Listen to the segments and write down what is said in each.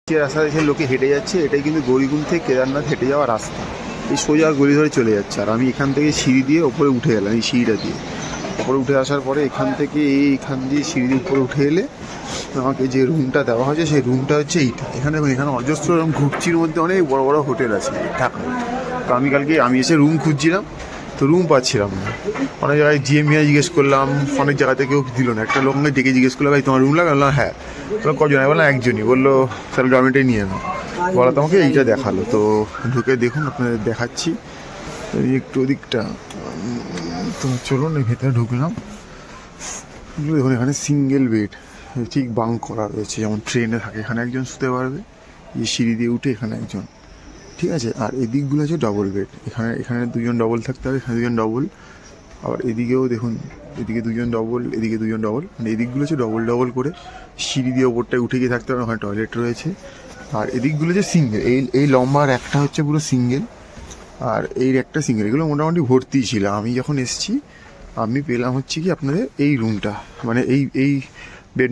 যে রাস্তা দেখে লোকে হেঁটে যাচ্ছে, এটাই কিন্তু গৌরীকুণ্ড থেকে কেদারনাথ হেঁটে যাওয়া রাস্তা। এই সোজা গলি ধরে চলে যাচ্ছে। আর আমি এখান থেকে সিঁড়ি দিয়ে ওপরে উঠে গেলাম, এই সিঁড়িটা দিয়ে ওপরে উঠে আসার পরে এখান থেকে এইখান দিয়ে সিঁড়ি দিয়ে উপরে উঠে এলে আমাকে যে রুমটা দেওয়া হয়েছে সেই রুমটা হচ্ছে এইটা। এখানে এখানে অজস্র এরকম ঘুরছির মধ্যে অনেক বড় বড় হোটেল আছে ঢাকায়। তো আমি এসে রুম খুঁজছিলাম, তো রুম পাচ্ছিলাম না। অনেক জায়গায় জিএমইয়া জিজ্ঞেস করলাম, অনেক জায়গাতে কেউ দিল না। একটা লোক আমাকে ডেকে জিজ্ঞেস করলো, ভাই তোমার রুম লাগে? বললাম হ্যাঁ। বললাম কজন? বললাম একজনই। বললো তাহলে ডরমেটারি নিয়ে নাও। বলা তোমাকে এইটা দেখালো। তো ঢুকে দেখুন, আপনাদের দেখাচ্ছি একটু ওদিকটা। তো চলুন এই ভেতরে ঢুকলাম। দেখুন এখানে সিঙ্গেল বেড ঠিক বাঙ্ক করা রয়েছে, যেমন ট্রেনে থাকে। এখানে একজন শুতে পারবে, এই সিঁড়ি দিয়ে উঠে এখানে একজন, ঠিক আছে। আর এদিকগুলো আছে ডবল বেড। এখানে দুজন ডবল থাকতে হবে, এখানে দুজন ডবল। আবার এদিকেও দেখুন, এদিকে দুজন ডবল, এদিকে দুজন ডবল। মানে এদিকগুলো হচ্ছে ডবল ডবল করে সিঁড়ি দিয়ে ওপরটায় উঠে গিয়ে থাকতে হবে। ওখানে টয়লেট রয়েছে। আর এদিকগুলো হচ্ছে সিঙ্গেল। এই লম্বার একটা হচ্ছে পুরো সিঙ্গেল, আর এই একটা সিঙ্গেল। এগুলো মোটামুটি ভর্তি ছিল। আমি যখন এসেছি আমি পেলাম হচ্ছে কি আপনাদের এই রুমটা, মানে এই বেড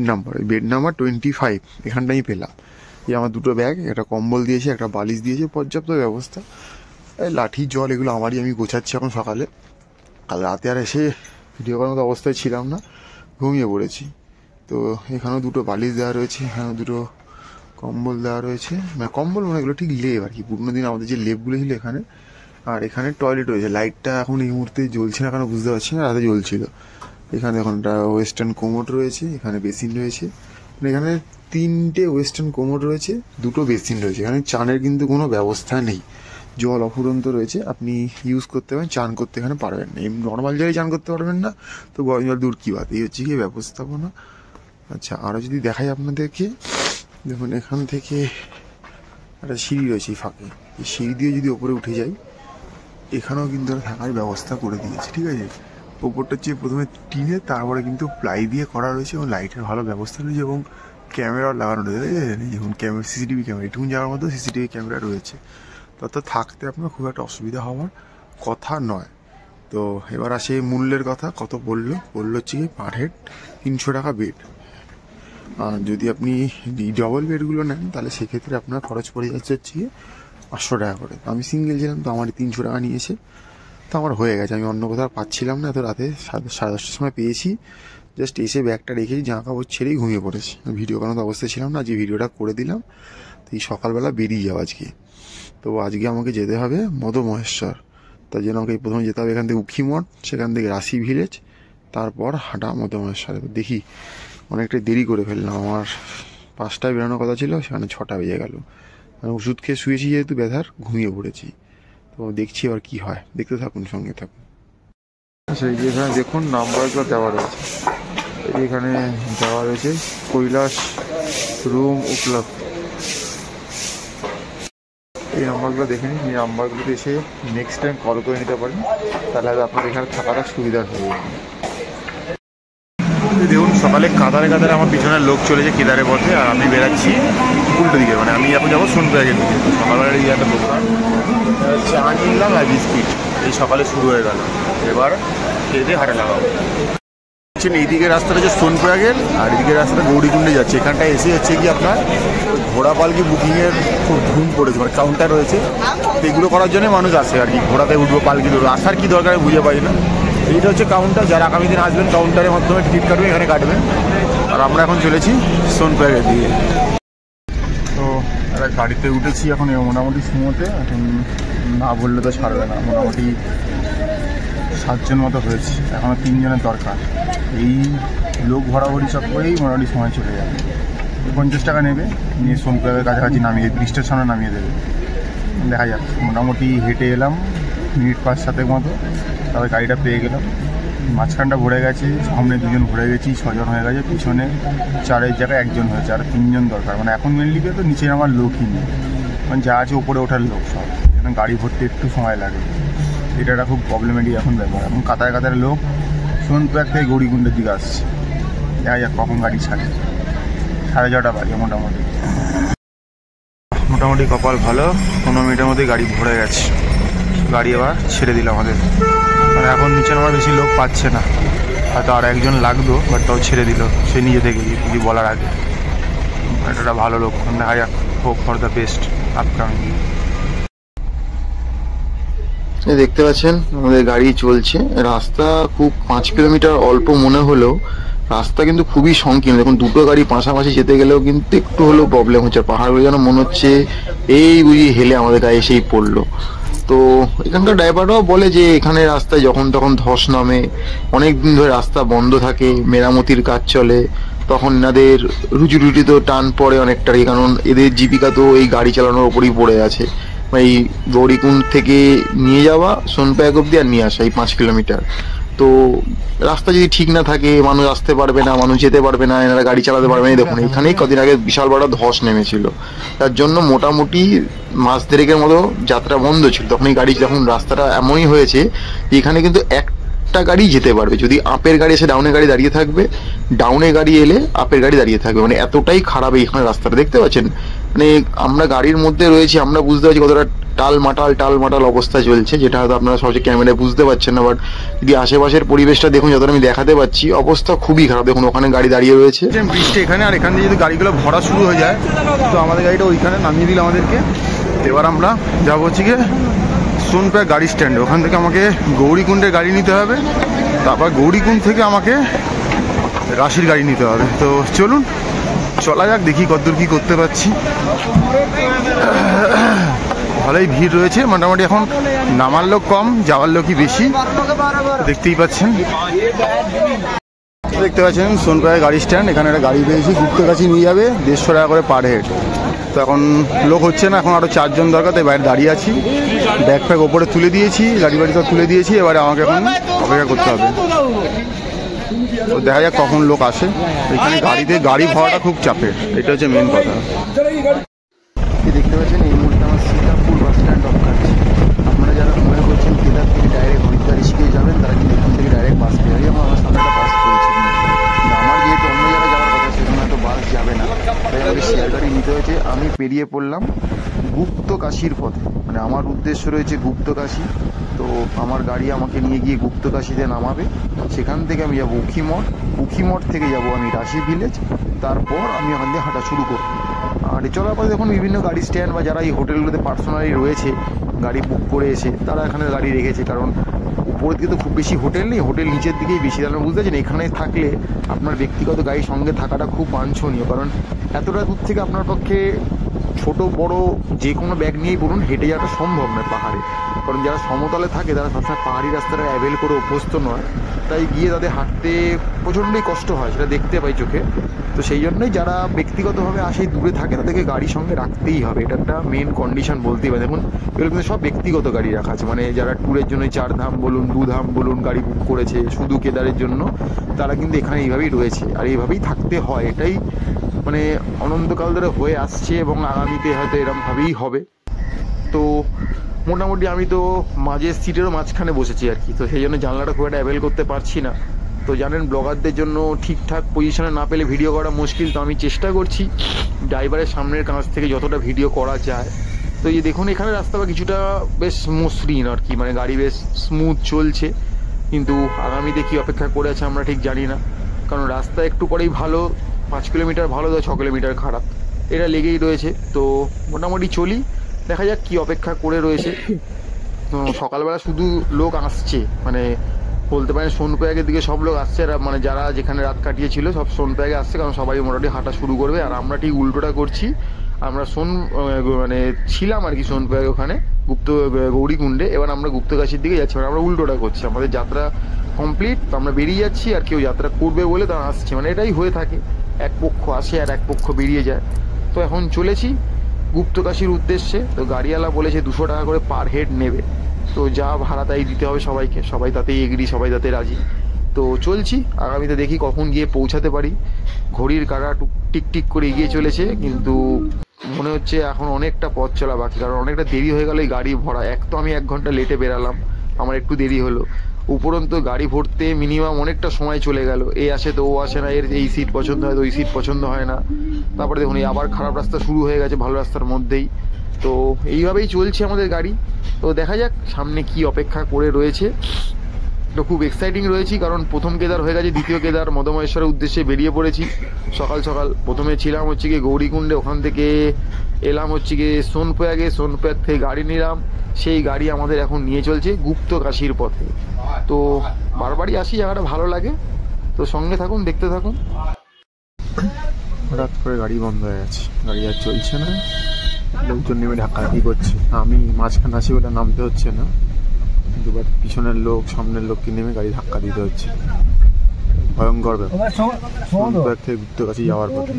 নাম্বার 25 এখানটাই পেলাম। এই আমার দুটো ব্যাগ, একটা কম্বল দিয়েছে, একটা বালিশ দিয়েছে, পর্যাপ্ত ব্যবস্থা। এই লাঠি জল এগুলো আমারই, আমি গোছাচ্ছি এখন সকালে। কাল রাতে আর এসে ভিডিও করার মতো অবস্থায় ছিলাম না, ঘুমিয়ে পড়েছি। তো এখানেও দুটো বালিশ দেওয়া রয়েছে, এখানেও দুটো কম্বল দেওয়া রয়েছে। মানে কম্বল মানে এগুলো ঠিক লেপ আর কি, পুরোনো দিন আমাদের যে লেপগুলো ছিল এখানে। আর এখানে টয়লেট রয়েছে। লাইটটা এখন এই মুহূর্তে জ্বলছে না কেন বুঝতে পারছি না, রাতে জ্বলছিল। এখানে এখন একটা ওয়েস্টার্ন কোমোড রয়েছে, এখানে বেসিন রয়েছে। মানে এখানে 3টে ওয়েস্টার্ন কোমোড রয়েছে, 2টো বেসিন রয়েছে। এখানে চানের কিন্তু কোনো ব্যবস্থা নেই, জল অফুরন্ত রয়েছে, আপনি ইউজ করতে পারেন, চান করতে এখানে পারবেন না। এমনি নর্মাল জলে চান করতে পারবেন না, তো গরম জল দূর কী বাদ। এই হচ্ছে কি ব্যবস্থাপনা। আচ্ছা, আরও যদি দেখাই আপনাদেরকে, দেখুন এখান থেকে একটা সিঁড়ি রয়েছে এই ফাঁকে। এই সিঁড়ি দিয়ে যদি ওপরে উঠে যাই, এখানেও কিন্তু থাকার ব্যবস্থা করে দিয়েছে, ঠিক আছে। ওপরটা হচ্ছে প্রথমে টিনে, তারপরে কিন্তু প্লাই দিয়ে করা রয়েছে এবং লাইটের ভালো ব্যবস্থা রয়েছে এবং ক্যামেরাও লাগানো রয়েছে। যেমন সিসিটিভি ক্যামেরা, এটুকুন যাওয়ার মতো সিসিটিভি ক্যামেরা রয়েছে। তো থাকতে আপনার খুব একটা অসুবিধা হওয়ার কথা নয়। তো এবার আসে মূল্যের কথা। কত বললো হচ্ছে কি পার হেড 300 টাকা বেড। আর যদি আপনি ডবল বেডগুলো নেন তাহলে সেক্ষেত্রে আপনার খরচ পড়ে যাচ্ছে হচ্ছে 500 টাকা করে। আমি সিঙ্গেল ছিলাম, তো আমার 300 টাকা নিয়েছে, তো আমার হয়ে গেছে। আমি অন্য কোথাও পাচ্ছিলাম না, তো রাতে 10:30টার সময় পেয়েছি। জাস্ট এসে ব্যাগটা রেখেছি, জামা কাপড় ছেড়েই ঘুমিয়ে পড়েছি। ভিডিও করার অবস্থায় ছিলাম না, যে ভিডিওটা করে দিলাম। তো এই সকালবেলা বেরিয়ে যাও আজকে। তো আজকে আমাকে যেতে হবে মধুমহেশ্বর। তার জন্য আমাকে প্রথমে যেতে হবে এখান থেকে উখিমঠ, সেখান থেকে রাশি ভিলেজ, তারপর হাঁটা মধুমহেশ্বরে। দেখি অনেকটা দেরি করে ফেললাম। আমার 5টায় বেরোনোর কথা ছিল, সেখানে 6টা বেজে গেল। মানে ওষুধ খেয়ে শুয়েছি যেহেতু ব্যথার, ঘুমিয়ে পড়েছি। তো দেখছি আবার কি হয়, দেখতে থাকুন, সঙ্গে থাকুন। আচ্ছা, এই যে এখানে দেখুন নাম্বারগুলো দেওয়া রয়েছে। এখানে দেওয়া রয়েছে কৈলাস রুম উপলব্ধ। এই নাম্বারগুলো দেখে নিন। এই নাম্বারগুলোতে এসে নেক্সট টাইম কল করে নিতে পারেন, তাহলে আপনার এখানে থাকাটা সুবিধার হয়ে যাবে। দেখুন সকালে কাতারে কাতারে আমার পিছনের লোক চলেছে কেদারে পথে, আর আমি বেরাচ্ছি উল্টো দিকে। মানে আমি এখন যাবো সোনপ্রয়াগের দিকে। তো সকালবেলা এই একটা দোকান, চা কিনলাম আর বিস্কিট, এই সকালে শুরু হয়ে গেল। এবার খেয়ে হাটে লাগাবো। এইদিকে রাস্তাটা হচ্ছে সোনপ্রয়াগের, আর এদিকে রাস্তাটা গৌরীকুণ্ডে যাচ্ছে। এখানটায় এসে হচ্ছে কি আপনার ঘোড়া পালকি বুকিংয়ের খুব ধুম পড়েছে, মানে কাউন্টার রয়েছে। এগুলো করার জন্য মানুষ আসে আর কি, ঘোড়াতে উঠবো, পালকি ধরবো। আসার কি দরকার বুঝে পাই না। এইটা হচ্ছে কাউন্টার, যারা আগামী দিন আসবেন কাউন্টারের মাধ্যমে টিকিট কাটবেন, এখানে কাটবেন। আর আমরা এখন চলেছি সোনপ্রয়াগের দিকে। তো একটা গাড়িতে উঠেছি এখন, মোটামুটি সুমোতে। এখন না বললে তো ছাড়বে না। মোটামুটি 7 জন মতো হয়েছে, এখনও 3 জনের দরকার। এই লোক ভরাভরি সব করেই মোটামুটি সময় চলে যাবে। 50 টাকা নেবে, নিয়ে সোনপ্রয়াগের কাছাকাছি নামিয়ে, ব্রিজটার সামনে নামিয়ে দেবে। দেখা যাক। মোটামুটি হেঁটে এলাম মিনিট 5-7 মতো, তবে গাড়িটা পেয়ে গেলাম। মাঝখানটা ভরে গেছে, সামনে 2 জন ভরে গেছি, 6 জন হয়ে গেছে। পিছনে 4-এর জায়গায় 1 জন হয়েছে, আর 3 জন দরকার। মানে এখন মেনলি তো নিচে আমার লোকই নেই, মানে যা আছে ওপরে ওঠার লোক সব। এখন গাড়ি ভরতে একটু সময় লাগে, এটা একটা খুব প্রবলেমেটিক এখন ব্যাপার। এখন কাতারে কাতারে লোক সোনপ্রয়াগ থেকে গৌরীকুণ্ডের দিকে আসছে। দেখা যাক কখন গাড়ি ছাড়ে। 6:30 বাজে মোটামুটি কপাল ভালো, 15 মিনিটের মধ্যে গাড়ি ভরে গেছে। গাড়ি আবার ছেড়ে দিল আমাদের। মানে এখন নিচে আমার বেশি লোক পাচ্ছে না, হয়তো আর 1 জন লাগতো, বাট তাও ছেড়ে দিল সে নিজে থেকে, কিছু বলার আগে। এটা ভালো লক্ষণ, দেখা যাক, hope for the best upcoming. দেখতে পাচ্ছেন আমাদের গাড়ি চলছে, রাস্তা খুব 5 কিলোমিটার অল্প মনে হলেও রাস্তা কিন্তু খুবই সংকীর্ণ। দেখুন দুটো গাড়ি পাশাপাশি যেতে গেলেও কিন্তু একটু হলেও প্রবলেম হচ্ছে। পাহাড়গুলো যেন মনে হচ্ছে এই বুঝি হেলে আমাদের গায়ে এসেই পড়লো। তো এখানকার ড্রাইভাররাও বলে যে এখানে রাস্তায় যখন তখন ধস নামে, অনেক দিন ধরে রাস্তা বন্ধ থাকে, মেরামতির কাজ চলে, তখন এনাদের রুজি রুটিতে টান পড়ে অনেকটা, কারণ এদের জীবিকা তো এই গাড়ি চালানোর ওপরই পড়ে আছে। এই গৌরীকুণ্ড থেকে নিয়ে যাওয়া সোনপ্রয়াগ অব্দি আর নিয়ে আসা এই 5 কিলোমিটার। তো রাস্তা যদি ঠিক না থাকে মানুষ আসতে পারবে না, মানুষ যেতে পারবে না, এনারা গাড়ি চালাতে পারবে না। দেখুন এখানেই কদিন আগে বিশাল বড় ধস নেমেছিল, তার জন্য মোটামুটি মাস দেড়েকের মতো যাত্রা বন্ধ ছিল। তখন এই গাড়ি যখন রাস্তাটা এমনই হয়েছে এখানে কিন্তু একটা গাড়ি যেতে পারবে, যদি আপের গাড়ি এসে ডাউনের গাড়ি দাঁড়িয়ে থাকবে, ডাউনে গাড়ি এলে আপের গাড়ি দাঁড়িয়ে থাকবে, মানে এতটাই খারাপ এইখানে রাস্তাটা। দেখতে পাচ্ছেন মানে আমরা গাড়ির মধ্যে রয়েছি, আমরা বুঝতে পারছি কতটা টালমাটাল অবস্থা চলছে, যেটা হয়তো আপনারা সহজে ক্যামেরায় বুঝতে পারছেন না। বাট যদি আশেপাশের পরিবেশটা দেখুন, যতটা আমি দেখাতে পাচ্ছি অবস্থা খুবই খারাপ। দেখুন ওখানে গাড়ি দাঁড়িয়ে রয়েছে, বৃষ্টি এখানে, আর এখান থেকে যদি গাড়িগুলো ভরা শুরু হয়ে যায় তো আমাদের গাড়িটা ওইখানে নামিয়ে দিল আমাদেরকে। এবার আমরা যাবো হচ্ছে গিয়ে সোনপ্রয়াগ গাড়ি স্ট্যান্ডে, ওখান থেকে আমাকে গৌরীকুণ্ডের গাড়ি নিতে হবে, তারপর গৌরীকুণ্ড থেকে আমাকে রাশির গাড়ি নিতে হবে। তো চলুন চলা যাক, দেখি কতদূর কী করতে পারছি। ভালোই ভিড় রয়েছে মোটামুটি, এখন নামার লোক কম, যাওয়ার লোকই বেশি, দেখতেই পাচ্ছেন। দেখতে পাচ্ছেন সোনপ্রয়াগ গাড়ি স্ট্যান্ড, এখানে একটা গাড়ি পেয়েছি, গুপ্তকাশি নিয়ে যাবে, 150 টাকা করে পার হেড। তো এখন লোক হচ্ছে না, এখন আরও 4 জন দরকার, তাই বাইরে দাঁড়িয়ে আছি, ব্যাগ ফ্যাগ ওপরে তুলে দিয়েছি, গাড়ি সব তুলে দিয়েছি, এবারে আমাকে এখন অপেক্ষা করতে হবে। তো দেখা যাক কখন লোক আসে। এখানে গাড়ি ভাড়াটা খুব চাপের, এটা হচ্ছে মেন কথা। দেখতে পাচ্ছেন এই মুহূর্তে আমার সীতাপুর বাস স্ট্যান্ড অপকাচ্ছে। আপনারা যারা মনে করছেন কেদার থেকে ডাইরেক্ট হরিদ্বার ঋষিকেশ যাবেন, তারা কিন্তু এখান থেকে ডাইরেক্ট বাস পেয়ে যাবে। আমার সামনে একটা বাস করেছে, আমার যেহেতু অন্য জায়গায় যাওয়ার কথা সেখানে হয়তো বাস যাবে না, তাই আমাকে শেয়ার গাড়ি নিতে হয়েছে। আমি পেরিয়ে পড়লাম গুপ্তকাশীর পথে, মানে আমার উদ্দেশ্য রয়েছে গুপ্তকাশী। তো আমার গাড়ি আমাকে নিয়ে গিয়ে গুপ্তকাশীতে নামাবে, সেখান থেকে আমি যাবো উখিমঠ থেকে যাব আমি রাশি ভিলেজ, তারপর আমি ওখান দিয়ে হাঁটা শুরু করবো। আর চলার পরে দেখুন বিভিন্ন গাড়ি স্ট্যান্ড বা যারা এই হোটেলগুলোতে পার্সোনালি রয়েছে গাড়ি বুক করে এসে, তারা এখানে গাড়ি রেখেছে, কারণ উপরের দিকে তো খুব বেশি হোটেল নেই, হোটেল নিচের দিকেই বেশি। তাহলে বুঝতে পারছেন এখানে থাকলে আপনার ব্যক্তিগত গাড়ির সঙ্গে থাকাটা খুব বাঞ্ছনীয়, কারণ এতটা দূর থেকে আপনার পক্ষে ছোট বড় যে কোনো ব্যাগ নিয়েই বলুন হেঁটে যাওয়াটা সম্ভব নয় পাহাড়ে, কারণ যারা সমতলে থাকে তারা সবসময় পাহাড়ি রাস্তাটা অ্যাভেল করে অভ্যস্ত নয়, তাই গিয়ে তাদের হাঁটতে প্রচণ্ডই কষ্ট হয়, সেটা দেখতে পাই চোখে। তো সেই জন্যই যারা ব্যক্তিগতভাবে আসে দূরে থাকে তাদেরকে গাড়ি সঙ্গে রাখতেই হবে, এটা একটা মেন কন্ডিশন বলতেই পারে। দেখুন এগুলো কিন্তু সব ব্যক্তিগত গাড়ি রাখা আছে, মানে যারা ট্যুরের জন্য 4 ধাম বলুন 2 ধাম বলুন গাড়ি বুক করেছে শুধু কেদারের জন্য, তারা কিন্তু এখানে এইভাবেই রয়েছে, আর এইভাবেই থাকতে হয়। এটাই মানে অনন্তকাল ধরে হয়ে আসছে এবং আগামীতে হয়তো এরকমভাবেই হবে। তো মোটামুটি আমি তো মাঝের সিটেরও মাঝখানে বসেছি আর কি, তো সেই জন্য জানলাটা খুব একটা অ্যাভেল করতে পারছি না। তো জানেন ব্লগারদের জন্য ঠিকঠাক পজিশনে না পেলে ভিডিও করা মুশকিল, তো আমি চেষ্টা করছি ড্রাইভারের সামনের কাছ থেকে যতটা ভিডিও করা যায়। তো এই দেখুন এখানে রাস্তা কিছুটা বেশ মসৃণ আর কি, মানে গাড়ি বেশ স্মুথ চলছে, কিন্তু আগামীতে কী অপেক্ষা করে আছে আমরা ঠিক জানি না, কারণ রাস্তা একটু পরেই ভালো, 5 কিলোমিটার ভালো, 6 কিলোমিটার খারাপ, এটা লেগেই রয়েছে। তো মোটামুটি চলি, দেখা যাক কী অপেক্ষা করে রয়েছে। তো সকালবেলা শুধু লোক আসছে, মানে বলতে পারেন সোনপ্রয়াগের দিকে সব লোক আসছে, আর মানে যারা যেখানে রাত কাটিয়েছিল সব সোনপ্রয়াগে আসছে, কারণ সবাই মোটামুটি হাঁটা শুরু করবে। আর আমরা ঠিক উল্টোটা করছি, আমরা মানে ছিলাম আর কি সোনপ্রয়াগ ওখানে গৌরীকুণ্ডে, এবার আমরা গুপ্তকাশীর দিকে যাচ্ছি, মানে আমরা উল্টোটা করছি। আমাদের যাত্রা কমপ্লিট, তো আমরা বেরিয়ে যাচ্ছি, আর কেউ যাত্রা করবে বলে তারা আসছে, মানে এটাই হয়ে থাকে, এক পক্ষ আসে আর এক পক্ষ বেরিয়ে যায়। তো এখন চলেছি গুপ্তকাশীর উদ্দেশ্যে। তো গাড়িওয়ালা বলেছে 200 টাকা করে পার হেড নেবে, তো যা ভাড়া তাই দিতে হবে সবাইকে, সবাই তাতেই এগ্রি, সবাই তাতে রাজি। তো চলছি, আগামীতে দেখি কখন গিয়ে পৌঁছাতে পারি। ঘড়ির কাঁটা টিকটিক করে এগিয়ে চলেছে, কিন্তু মনে হচ্ছে এখন অনেকটা পথ চলা বাকি, কারণ অনেকটা দেরি হয়ে গেল এই গাড়ি ভরা। এক তো আমি 1 ঘন্টা লেটে বেরালাম, আমার একটু দেরি হলো, উপরন্তু গাড়ি ভরতে মিনিমাম অনেকটা সময় চলে গেল। এ আসে তো ও আসে না, এর এই সিট পছন্দ হয় তো ওই সিট পছন্দ হয় না, তারপরে দেখুন এই আবার খারাপ রাস্তা শুরু হয়ে গেছে ভালো রাস্তার মধ্যেই। তো এইভাবেই চলছে আমাদের গাড়ি। তো দেখা যাক সামনে কি অপেক্ষা করে রয়েছে। তো খুব এক্সাইটিং রয়েছি, কারণ প্রথম কেদার হয়ে গেছে, দ্বিতীয় কেদার মদমহেশ্বরের উদ্দেশ্যে বেরিয়ে পড়েছি সকাল সকাল। প্রথমে ছিলাম হচ্ছে গিয়ে গৌরীকুণ্ডে, ওখান থেকে এলাম হচ্ছে গিয়ে সোনপ্রয়াগে, সোনপ্রয়াগ থেকে গাড়ি নিলাম, সেই গাড়ি আমাদের এখন নিয়ে চলছে গুপ্তকাশীর পথে। তো বারবারই আসি, জায়গাটা ভালো লাগে, তো সঙ্গে থাকুন, দেখতে থাকুন। হঠাৎ করে গাড়ি বন্ধ হয়ে গেছে, গাড়ি আর চলছে না, লোকজন নেমে ধাক্কাধাক্কি করছে। আমি মাঝখানে আছি বলে নামতে হচ্ছে না, কিন্তু পিছনের লোক সামনের লোককে নেমে গাড়ি ধাক্কা দিতে হচ্ছে। ভয়ঙ্কর ব্যাপার। সোনপ্রয়াগ থেকে গুপ্তকাশী যাওয়ার পথে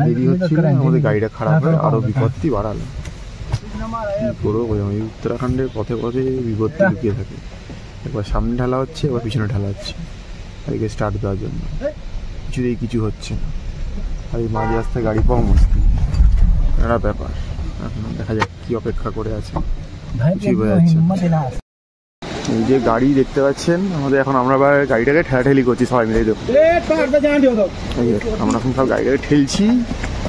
দেরি হচ্ছিল, আমাদের গাড়িটা খারাপ হয়ে আরো বিপত্তি বাড়ালো। কি করবো, ওই উত্তরাখণ্ডের পথে পথে বিপত্তি লুকিয়ে থাকে। একবার সামনে ঢালা হচ্ছে, একবার পিছনে ঢালা হচ্ছে গাড়িকে স্টার্ট দেওয়ার জন্য, কিছুতেই কিছু হচ্ছে না। আর এই মাঝে রাস্তায় গাড়ি পাওয়া মুশকিল, একটা ব্যাপার। এখন দেখা যাক কি অপেক্ষা করে আছে, কিছুই বোঝা যাচ্ছে না। এই যে গাড়ি দেখতে পাচ্ছেন আমাদের, এখন আমরা গাড়িটাকে ঠেলাঠেলি করছি সবাই মিলে। দেখুন আমরা এখন সব গাড়িটাকে ঠেলছি,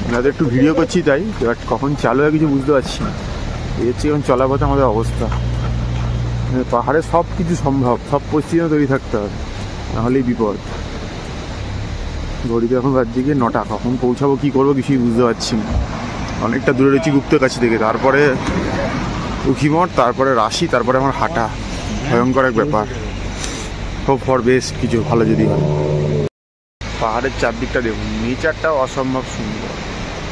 আমাদের একটু ভিডিও করছি তাই। এবার কখন চালু হয় কিছু বুঝতে পারছি না। এই হচ্ছে এখন চলার পথে আমাদের অবস্থা। পাহাড়ে সব কিছু সম্ভব, সব পরিস্থিতিতে তৈরি থাকতে হবে, নাহলেই বিপদ। ঘড়িতে এখন বাজছে গিয়ে 9টা, কখন পৌঁছাবো কী করবো কিছুই বুঝতে পারছি না। অনেকটা দূরে রয়েছি গুপ্তকাশী থেকে, তারপরে উখিমঠ, তারপরে রাশি, তারপরে আমার হাঁটা। ভয়ঙ্কর এক ব্যাপার। হোপ ফর বেস্ট, কিছু ভালো যদি হয়। পাহাড়ের চারদিকটা দেখুন, নেচারটাও অসম্ভব সুন্দর,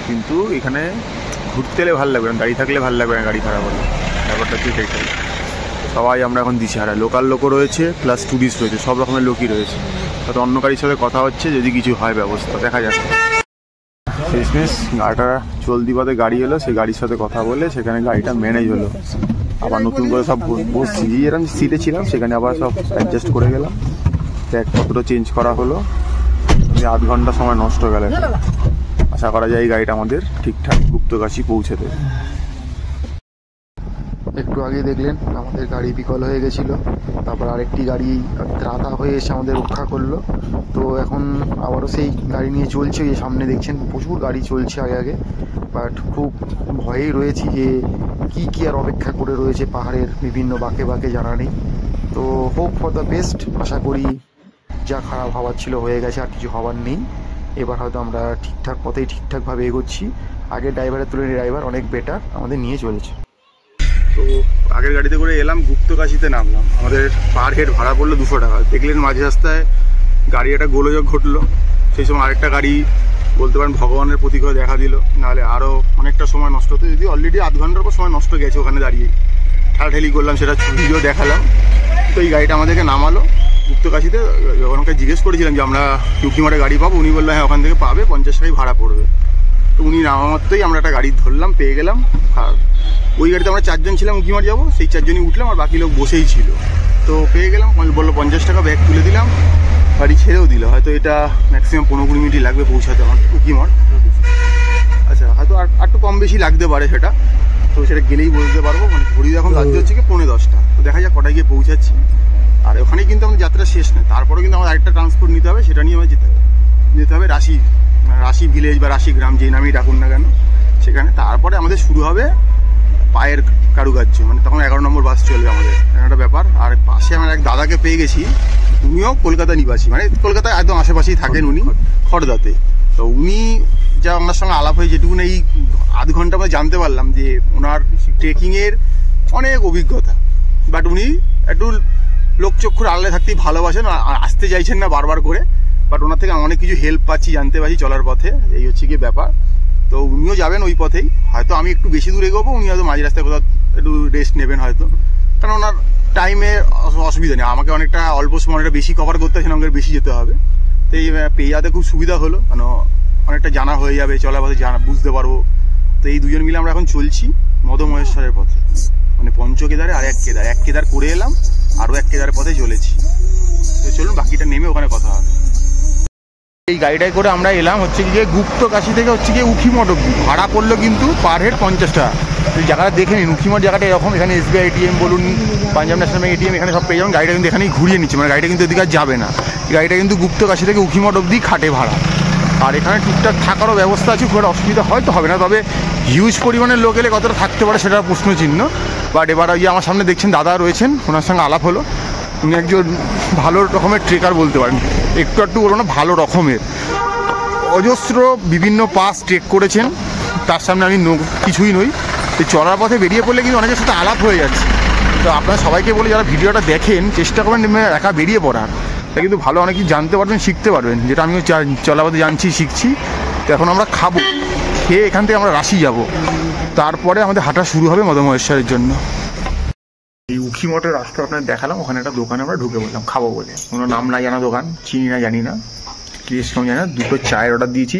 কিন্তু এখানে ঘুরতে এলে ভালো লাগবে না, গাড়ি থাকলে ভালো লাগবে না, গাড়ি খারাপ হলে। ব্যাপারটা ঠিক এটাই। সবাই আমরা এখন দিশেহারা, লোকাল লোকও রয়েছে প্লাস টুরিস্ট রয়েছে, সব রকমের লোকই রয়েছে। হয়তো অন্য গাড়ির সাথে কথা হচ্ছে, যদি কিছু হয় ব্যবস্থা দেখা যাক। শেষমেশ গাড়িটা চলতি পথে গাড়ি এলো, সেই গাড়ির সাথে কথা বলে সেখানে গাড়িটা ম্যানেজ হলো। আবার নতুন করে সব বসছি, যেরকম সিটে ছিলাম সেখানে আবার সব অ্যাডজাস্ট করে গেলাম। ব্যাগপত্র চেঞ্জ করা হলো, 8 ঘন্টা সময় নষ্ট গেল। আশা করা যায় এই গাড়িটা আমাদের ঠিকঠাক গুপ্তকাশী পৌঁছে দেবে। একটু আগে দেখলেন আমাদের গাড়ি বিকল হয়ে গেছিলো, তারপর আরেকটি গাড়ি ত্রাতা হয়ে এসে আমাদের রক্ষা করলো। তো এখন আবারও সেই গাড়ি নিয়ে চলছে, এই সামনে দেখছেন প্রচুর গাড়ি চলছে আগে আগে। বাট খুব ভয়েই রয়েছি যে কি আর অপেক্ষা করে রয়েছে পাহাড়ের বিভিন্ন বাঁকে বাঁকে, জানা নেই। তো হোপ ফর দ্য বেস্ট, আশা করি যা খারাপ হওয়ার ছিল হয়ে গেছে, আর কিছু হওয়ার নেই। এবার হয়তো আমরা ঠিকঠাক পথেই ঠিকঠাকভাবে এগোচ্ছি। আগের ড্রাইভারের তুলনায় ড্রাইভার অনেক বেটার আমাদের নিয়ে চলেছে। তো আগের গাড়িতে করে এলাম, গুপ্তকাশীতে নামলাম। আমাদের পার হেড ভাড়া পড়লো 200 টাকা। দেখলেন মাঝে রাস্তায় গাড়ি একটা গোলযোগ ঘটলো, সেই সময় আরেকটা গাড়ি বলতে পারেন ভগবানের প্রতীক হয়ে দেখা দিল, নাহলে আরও অনেকটা সময় নষ্ট হতো। যদি অলরেডি 8 ঘন্টার পর সময় নষ্ট গেছে ওখানে দাঁড়িয়ে, ঠেলাঠেলি করলাম, সেটা ভিডিও দেখালাম। তো এই গাড়িটা আমাদেরকে নামালো গুপ্তকাশীতে। ওখানকে জিজ্ঞেস করেছিলাম যে আমরা উখিমঠে গাড়ি পাবো, উনি বললো হ্যাঁ ওখান থেকে পাবে, 50 টাকাই ভাড়া পড়বে। তো উনি নামা মাত্রই আমরা একটা গাড়ি ধরলাম, পেয়ে গেলাম। আর ওই গাড়িতে আমরা 4 জন ছিলাম, উখিমঠ যাবো, সেই 4 জনই উঠলাম, আর বাকি লোক বসেই ছিল। তো পেয়ে গেলাম, বললো 50 টাকা, ব্যাগ তুলে দিলাম, গাড়ি ছেড়েও দিল। হয়তো এটা ম্যাক্সিমাম 15-20 মিনিটই লাগবে পৌঁছাতে আমার উখিমঠ। আচ্ছা, হয়তো আর একটু কম বেশি লাগতে পারে সেটা, তো সেটা গেলেই বলতে পারবো। মানে ঘড়ি এখন বাজতে হচ্ছে কি 9:45। তো দেখা যাক কটায় গিয়ে পৌঁছাচ্ছি। আর ওখানেই কিন্তু আমাদের যাত্রা শেষ নয়, তারপরেও কিন্তু আমার আরেকটা ট্রান্সপোর্ট নিতে হবে, সেটা নিয়ে আমার যেতে হবে রাশি ভিলেজ বা রাশি গ্রাম, যেই নামেই ডাকুন না কেন সেখানে। তারপরে আমাদের শুরু হবে পায়ের কারুকার্য, মানে তখন 11 নম্বর বাস চলবে আমাদের, একটা ব্যাপার। আর পাশে আমার এক দাদাকে পেয়ে গেছি, উনিও কলকাতা নিবাসী, মানে কলকাতায় একদম আশেপাশেই থাকেন উনি, খড়দাতে। তো উনি যা ওনার সঙ্গে আলাপ হয়ে যেটুকুন এই আধ ঘন্টা আমরা জানতে পারলাম যে ওনার ট্রেকিংয়ের অনেক অভিজ্ঞতা। বাট উনি একটু লোকচক্ষুর আড়ালে থাকতেই ভালোবাসেন, আসতে চাইছেন না বারবার করে। বাট ওনার থেকে অনেক কিছু হেল্প পাচ্ছি, জানতে পারছি চলার পথে, এই হচ্ছে কি ব্যাপার। তো উনিও যাবেন ওই পথেই, হয়তো আমি একটু বেশি দূর এগোবো, উনি হয়তো মাঝ রাস্তায় কোথাও একটু রেস্ট নেবেন হয়তো, কারণ ওনার টাইমের অসুবিধা নেই। আমাকে অনেকটা অল্প সময় অনেকটা বেশি কভার করতে হচ্ছে, আমাকে বেশি যেতে হবে। তো এই পেয়ে যাতে খুব সুবিধা হলো, মানে অনেকটা জানা হয়ে যাবে, চলার পথে বুঝতে পারবো। তো এই দুজন মিলে আমরা এখন চলছি মদমহেশ্বরের পথে, মানে পঞ্চকেদারে আর এক কেদার করে এলাম, আরও এক কেদারের পথে চলেছি। তো চলুন বাকিটা নেমে ওখানে কথা হবে। এই গাড়িটায় করে আমরা এলাম হচ্ছে গিয়ে গুপ্তকাশী থেকে হচ্ছে গিয়ে উখিমঠ অব্দি। ভাড়া পড়লো কিন্তু পার হেড 50 টাকা। এই জায়গাটা দেখে নিন, উখিমঠ জায়গাটা এরকম। এখানে SBI ATM বলুন, পাঞ্জাব ন্যাশনাল ব্যাংক ATM, এখানে সব পেয়ে যাবেন। গাড়িটা কিন্তু এখানেই ঘুরিয়ে নিচ্ছে, মানে গাড়িটা কিন্তু এদিকে আর যাবে না। গাড়িটা কিন্তু গুপ্তকাশী থেকে উখিমঠ অব্দি খাটে ভাড়া। আর এখানে টুকটাক থাকারও ব্যবস্থা আছে, খুব একটা অসুবিধা হয়তো হবে না। তবে হিউজ পরিমাণের লোক এলে কতটা থাকতে পারে সেটা প্রশ্ন চিহ্ন। বাট এবার আমার সামনে দেখছেন দাদা রয়েছেন, ওনার সঙ্গে আলাপ হলো। উনি একজন ভালো রকমের ট্রেকার বলতে পারেন, একটু একটু বলবো না, ভালো রকমের। অজস্র বিভিন্ন পাস ট্রেক করেছেন, তার সামনে আমি কিছুই নই। এই চলার পথে বেরিয়ে পড়লে কিন্তু অনেকের সাথে আলাপ হয়ে যাচ্ছে। তো আপনারা সবাইকে বলে যারা ভিডিওটা দেখেন চেষ্টা করবেন একা বেরিয়ে পড়ার, তা কিন্তু ভালো অনেক কিছু জানতে পারবেন, শিখতে পারবেন, যেটা আমিও চলার পথে জানছি, শিখছি। তো এখন আমরা খাবো, খেয়ে এখান থেকে আমরা রাশি যাব, তারপরে আমাদের হাঁটা শুরু হবে মদমহেশ্বরের জন্য। এই উখিমঠের রাস্তা আপনার দেখালাম, ওখানে একটা দোকানে আমরা ঢুকে বললাম খাবো বলে। কোনো নাম না জানা দোকান, চিনি না জানি না, টেস্ট কম জানি না। 2টো চায়ের অর্ডার দিয়েছি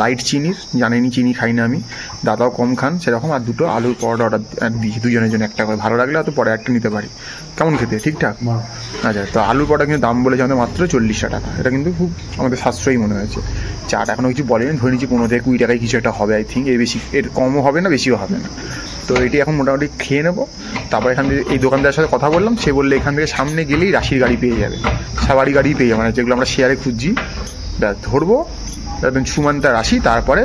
লাইট চিনির, জানেনি চিনি খাই না আমি, দাদাও কম খান সেরকম। আর 2টো আলুর পরোটা অর্ডার দিয়েছি, দুজনের জন্য একটা করে, ভালো লাগলে হয়তো পরে একটা নিতে পারি। কেমন খেতে ঠিকঠাক? আচ্ছা, তো আলুর পরোটা কিন্তু দাম বলেছে আমাদের মাত্র 40 টাকা। এটা কিন্তু খুব আমাদের সাশ্রয়ী মনে হয়েছে। চাটা এখনও কিছু বলেনি, ধরে নিচ্ছি 15 থেকে 20 টাকায় কিছু একটা হবে আই থিঙ্ক, এর বেশি, এর কমও হবে না বেশিও হবে না। তো এটি এখন মোটামুটি খেয়ে নেবো। তারপর এখান থেকে এই দোকানদারের সাথে কথা বললাম, সে বললে এখান থেকে সামনে গেলেই রাশির গাড়ি পেয়ে যাবে, সাবাড়ি গাড়ি পেয়ে যাবে, মানে যেগুলো আমরা শেয়ারে খুঁজছি ধরবো একদম সুমান্তা রাশি। তারপরে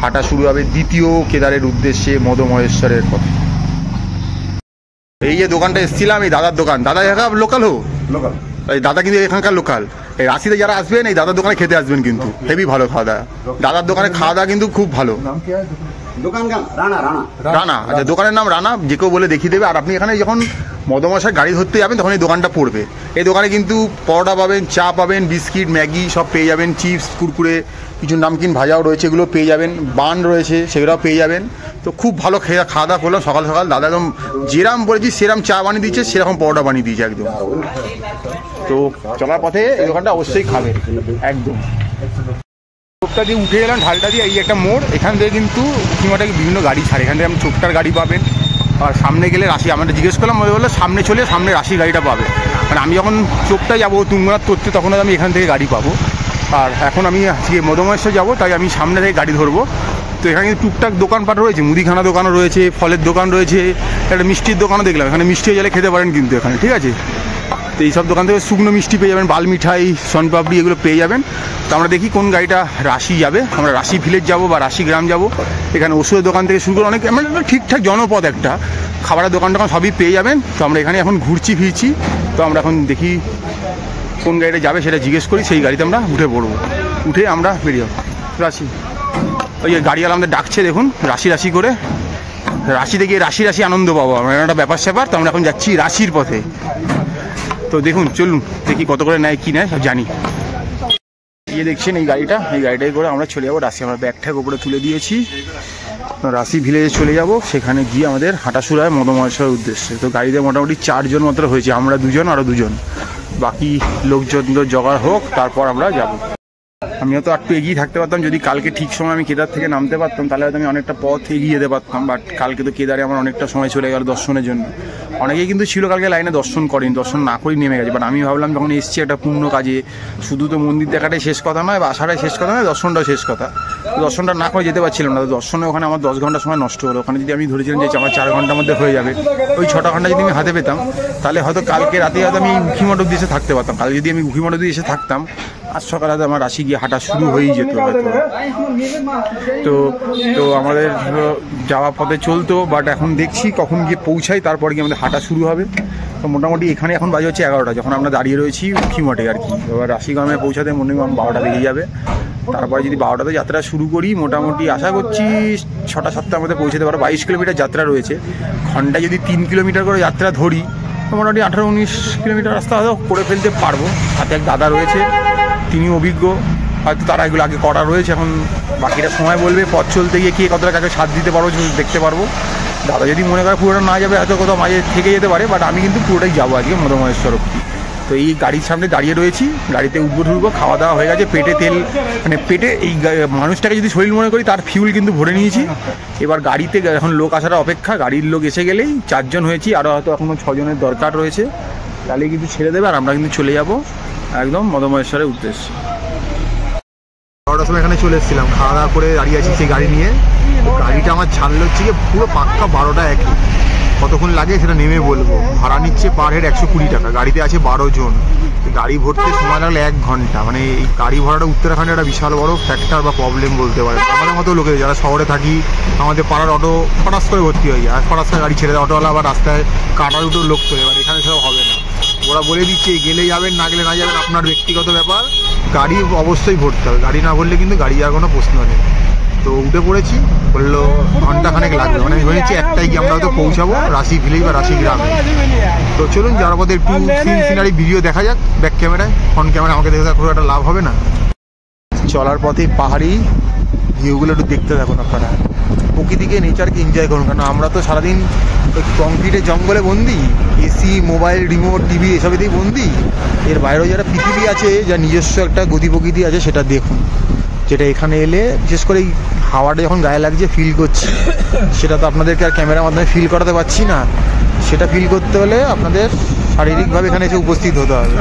হাঁটা শুরু হবে দ্বিতীয় কেদারের উদ্দেশ্যে মদমহেশ্বরের পথে। এই যে দোকানটা এসেছিলাম, এই দাদার দোকান, দাদা এখানকার লোকাল লোকাল, এই দাদা কিন্তু এখানকার লোকাল। এই রাশিতে যারা আসবেন এই দাদার দোকানে খেতে আসবেন, কিন্তু হেভি ভালো খাওয়া দাওয়া। দাদার দোকানে খাওয়া দাওয়া কিন্তু খুব ভালো। রানা, আচ্ছা দোকানের নাম রানা, যে কেউ বলে দেখিয়ে দেবে। আর আপনি এখানে যখন মদমহাশয় গাড়ি ধরতে যাবেন তখন এই দোকানটা পড়বে। এই দোকানে কিন্তু পরোটা পাবেন, চা পাবেন, বিস্কিট, ম্যাগি সব পেয়ে যাবেন, চিপস, কুরকুরে, কিছু নামকিন ভাজাও রয়েছে, এগুলো পেয়ে যাবেন, বান রয়েছে সেগুলোও পেয়ে যাবেন। তো খুব ভালো খাওয়া দাওয়া করলাম সকাল সকাল। দাদা একদম যেরাম বলেছি সেরাম চা বানিয়ে দিচ্ছে, সেরকম পরোটা বানিয়ে দিয়েছে একদম। তো চলার পথে এই দোকানটা অবশ্যই খাবেন একদম। চোপটা দিয়ে উঠে এলাম, ঢালটা দিয়ে এই একটা মোড়, এখান থেকে কিন্তু উখিমঠে বিভিন্ন গাড়ি ছাড়ে, এখান থেকে আপনি চোপটার গাড়ি পাবেন। আর সামনে গেলে রাশি, আমরা জিজ্ঞেস করলাম, বললো সামনে চলে সামনে রাশি গাড়িটা পাবে। মানে আমি যখন চোপটায় যাবো তুঙ্গনাথ করতে তখন আমি এখান থেকে গাড়ি পাবো। আর এখন আমি আজকে মদমহেশ্বর যাবো, তাই আমি সামনে থেকে গাড়ি ধরবো। তো এখানে কিন্তু টুকটাক দোকানপাট রয়েছে, মুদিখানা দোকানও রয়েছে, ফলের দোকান রয়েছে, একটা মিষ্টির দোকানও দেখলাম, এখানে মিষ্টি গেলে খেতে পারেন কিন্তু এখানে, ঠিক আছে। তো এইসব দোকান থেকে শুকনো মিষ্টি পেয়ে যাবেন, বাল মিঠাই, সনপাপড়ি এগুলো পেয়ে যাবেন। তো আমরা দেখি কোন গাড়িটা রাশি যাবে, আমরা রাশি ভিলেজ যাব বা রাশি গ্রাম যাব। এখানে ওষুধের দোকান থেকে শুরু করে অনেক মানে ঠিকঠাক জনপদ একটা, খাবারের দোকান টোকান সবই পেয়ে যাবেন। তো আমরা এখানে এখন ঘুরছি ফিরছি, তো আমরা এখন দেখি কোন গাড়িটা যাবে সেটা জিজ্ঞেস করি, সেই গাড়িতে আমরা উঠে পড়বো। উঠে আমরা বেরিয়ে যাবো রাশি। ওই যে গাড়িওয়ালা আমাদের ডাকছে দেখুন, রাশি রাশি করে, রাশিতে গিয়ে রাশি রাশি আনন্দ পাবো, আমার একটা ব্যাপার স্যাপার। তো আমরা এখন যাচ্ছি রাশির পথে। তো দেখুন, চলুন দেখি কত করে নেয় কি নেয় সব জানি। এই দেখছেন এই গাড়িটাই করে আমরা চলে যাবো রাশি। আমরা ব্যাগ ট্যাগ উপরে তুলে দিয়েছি, রাশি ভিলেজে চলে যাব। সেখানে গিয়ে আমাদের হাঁটা শুরু হয় মদমহেশ্বরের উদ্দেশ্যে। তো গাড়িতে মোটামুটি 4 জন মাত্র হয়েছে, আমরা 2 জন, আরও 2 জন, বাকি লোকজন জোগাড় হোক তারপর আমরা যাব। আমি হয়তো একটু এগিয়ে থাকতে পারতাম, যদি কালকে ঠিক সময় আমি কেদার থেকে নামতে পারতাম তাহলে হয়তো আমি অনেকটা পথ এগিয়ে যেতে পারতাম। বাট কালকে তো কেদারে আমার অনেকটা সময় চলে গেল দর্শনের জন্য। অনেকেই কিন্তু ছিল কালকে লাইনে দর্শন করেনি, দর্শন না করেই নেমে গেছে। বাট আমি ভাবলাম যখন এসছি একটা পূর্ণ কাজে, শুধু তো মন্দির দেখাটাই শেষ কথা নয় বা আসাটাই শেষ কথা নয়, দর্শনটাও শেষ কথা। দর্শনটা না করে যেতে পারছিলাম না। তো দর্শনে ওখানে আমার 10 ঘন্টা সময় নষ্ট হলো। ওখানে যদি আমি ধরেছিলাম যে আমার 4 ঘন্টার মধ্যে হয়ে যাবে, ওই 6টা ঘন্টা যদি আমি হাতে পেতাম তাহলে হয়তো কালকে রাতে হয়তো আমি উখিমঠ অব্দি এসে থাকতে পারতাম। কাল যদি আমি উখিমঠ অব্দি এসে থাকতাম, আজ সকালে হয়তো আমার রাশি গিয়ে হাঁটা শুরু হয়েই যেত হয়তো। তো আমাদের যাওয়া পথে চলতো, বাট এখন দেখছি কখন গিয়ে পৌঁছাই, তারপর গিয়ে আমাদের হাঁটা শুরু হবে। তো মোটামুটি এখানে এখন বাজে হচ্ছে 11টা, যখন আমরা দাঁড়িয়ে রয়েছি উখিমঠে আর কি। এবার রাশিগ্রামে পৌঁছাতে মনে হয় 12টা বেজে যাবে। তারপরে যদি 12টাতে যাত্রা শুরু করি, মোটামুটি আশা করছি 6টা-7টার মধ্যে পৌঁছাতে পারবো। 22 কিলোমিটার যাত্রা রয়েছে, ঘন্টায় যদি 3 কিলোমিটার করে যাত্রা ধরি, তো মোটামুটি 18-19 কিলোমিটার রাস্তা হয়তো করে ফেলতে পারবো। সাথে এক দাদা রয়েছে, তিনি অভিজ্ঞ, হয়তো তারা এগুলো আগে করা রয়েছে। এখন বাকিটা সময় বলবে, পথ চলতে গিয়ে কে কতটা কাকে সাথ দিতে পারবো দেখতে পারবো। দাদা যদি মনে করে পুরোটা না যাবে, হয়তো কোথাও মাঝে থেকে যেতে পারে, বাট আমি কিন্তু পুরোটাই যাবো আজকে মদমহেশ্বর অব্দি। তো এই গাড়ির সামনে দাঁড়িয়ে রয়েছি, গাড়িতে উঠবো, খাওয়া দাওয়া হয়ে গেছে, পেটে তেল মানে পেটে এই মানুষটাকে যদি শরীর মনে করি তার ফিউল কিন্তু ভরে নিয়েছি। এবার গাড়িতে এখন লোক আসার অপেক্ষা, গাড়ির লোক এসে গেলেই 4 জন হয়েছি, আরও হয়তো এখনও 6 জনের দরকার রয়েছে, তাহলে কিন্তু ছেড়ে দেবে আর আমরা কিন্তু চলে যাব একদম মদমহেশ্বরের উদ্দেশ্যে। 12টার সময় এখানে চলে এসেছিলাম, খাওয়া দাওয়া করে দাঁড়িয়ে আছি সেই গাড়ি নিয়ে। গাড়িটা আমার ছাড়লো হচ্ছে গিয়ে পুরো পাক্কা 12টা একই। কতক্ষণ লাগে সেটা নেমে বলবো। ভাড়া নিচ্ছে পার হেড 120 টাকা, গাড়িতে আছে 12 জন। গাড়ি ভরতে সময় লাগলো 1 ঘন্টা। মানে এই গাড়ি ভাড়াটা উত্তরাখণ্ডে একটা বিশাল বড় ফ্যাক্টর বা প্রবলেম বলতে পারে। আমাদের মতো লোকের যারা শহরে থাকি, আমাদের পাড়ার অটো ফটাস করে ভর্তি হয়ে যায়, আর ফটাস করে গাড়ি ছেড়ে দেয় অটোওয়ালা, আবার রাস্তায় কাটা দুটো লোক চলে। এবার এখানে সেসব হবে না, ওরা বলে দিচ্ছে গেলে যাবেন, না গেলে না যাবেন, আপনার ব্যক্তিগত ব্যাপার। গাড়ি অবশ্যই ভরতে হবে, গাড়ি না ভরলে কিন্তু গাড়ি যাওয়ার কোনো প্রশ্ন নেই। তো উঠে পড়েছি, বললো ঘন্টাখানেক লাগবে, মানে আমি ভেবেছি একটাই গিয়ে আমরা হয়তো পৌঁছাবো রাশি ভিলেজ বা রাশি গ্রামে। তো চলুন যাওয়ার পথে একটু সিনারি ভিডিও দেখা যাক ব্যাক ক্যামেরায়। ফ্রন্ট ক্যামেরা আমাকে দেখে খুব একটা লাভ হবে না। চলার পথে পাহাড়ি ভিউগুলো একটু দেখতে থাকুন আপনারা, প্রকৃতিকে নেচারকে এনজয় করুন। কারণ আমরা তো সারাদিন ওই কংক্রিটের জঙ্গলে বন্দি, এসি, মোবাইল, রিমোট, টিভি এসবেতেই বন্দি। এর বাইরেও যারা পৃথিবী আছে, যা নিজস্ব একটা গতি প্রকৃতি আছে, সেটা দেখুন। যেটা এখানে এলে বিশেষ করে এই হাওয়াটা যখন গায়ে লাগছে ফিল করছি, সেটা তো আপনাদেরকে আর ক্যামেরার মাধ্যমে ফিল করাতে পারছি না। সেটা ফিল করতে হলে আপনাদের শারীরিকভাবে এখানে এসে উপস্থিত হতে হবে।